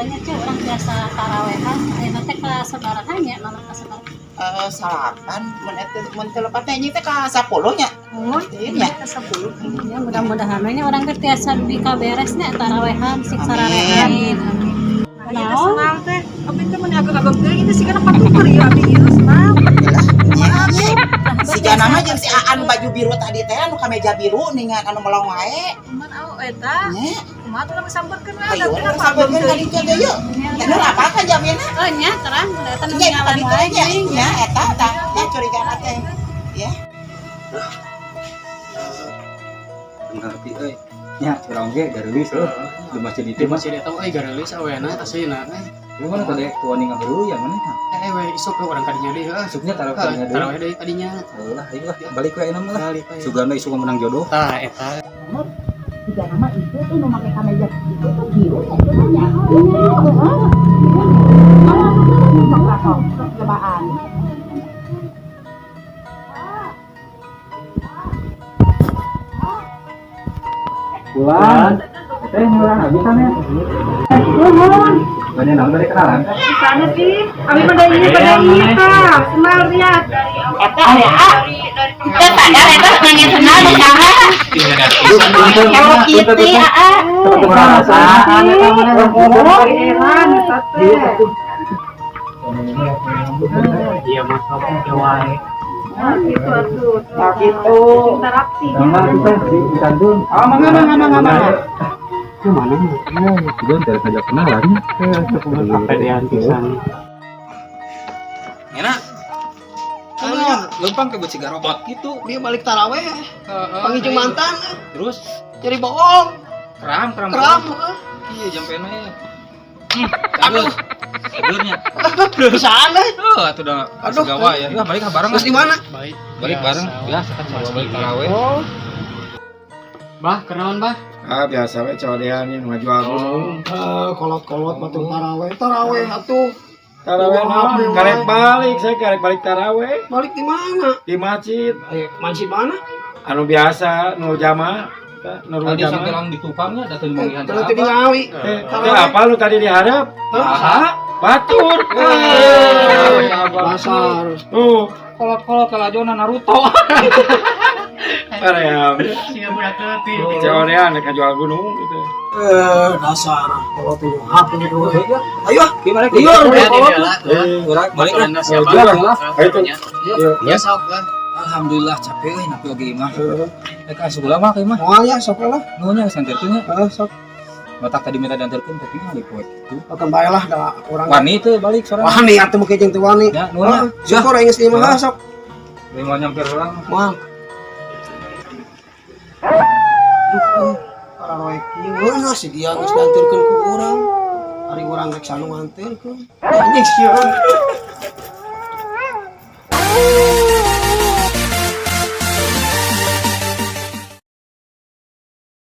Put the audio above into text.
adanya cek orang biasa tarawehan ayeuna teh ka sabaraha nya mana ka sabaraha salapan mun telepat teh teh ka 10 nya nya ka 10 nya mudah-mudahan we nya urang teh tiasa dugi kaberes nya tarawehan sik sararehan senang teh abi teh mun agak-agak teuing itu sih kana patuker ya abi ieu senang si Jana mah jeung si Aan baju biru tadi teh anu kameja biru ningan anu melong wae cuman eta kumaha tuh sampeurkeun we ayo sampeurkeun ka dieu teh yeuh bener apa ka jamina nya terang eta nu nya ngalan tadi wae teh nya eta nya curigana teh ya ngerti euy nya urang ge garelis di masjid itu masih eta euy garelis aweuna asina lu mana tadi tuan ningan dulu yang mana we isuk ke urang kadinya deui heuh isuknya tarawihnya deui tarawih deui kadinya ulah ayo lah balik we enak lah sugana isu menang jodoh tah eta tiga nama itu tuh nu make kameja itu tuh biru ya itu nya cobaan Bulan teh nyurang habis kan ya banyak nama dari kenalan sana sih abi pada ini Kak senang lihat eta area kita sadar eta nanya kenal usaha kalau kita merasa iya mah kamu wae gitu atuh gitu interaksi nama kita di Bandung oh mangga itu mana sudah dari sajak kenalan kepedean pisan enak lempang ke buat ciga robot gitu dia balik taraweh pangijung mantan terus jadi bohong keram iya jampena ya aduh tidurnya sana atuh udah segawa ya ya balik bareng terus di mana balik bareng biasa kan balik taraweh bah kenalan bah biasa we codean yang ngajual gunung. kolot-kolot batu taraweh atuh Taraweh karek balik, saya karek balik taraweh balik di mana di masjid. masjid mana Anu biasa Nur Jamaah, Nurul tadi Jamaah. sampelang di Kupangnya datang di Mangihan berarti di Ngawi Itu apa lu tadi diharap? Batur. pasar Tuh, kolot-kolot kalajona Naruto kaream. sia budak leutik Codean ngajual gunung gitu. dasar kalau tuh apa nih dulu ayo gimana iya balik lah siapa Ayo. ya sok lah alhamdulillah capek euy napi oge mah ka sebelah mah mah moal ya sok lah nunya santerkeun nya sok batak tadi minta diantarkeun tapi ngalih poe kitu akan bae lah da urang wani teh balik sorangan wani atuh mah jeung teu wani ya nunya syukur aing geus di mah sok mau nyamper urang moal para roeki mana sih dia geus diantarkeun ku urang hari urang rek sanu nganterkeun anjing sieun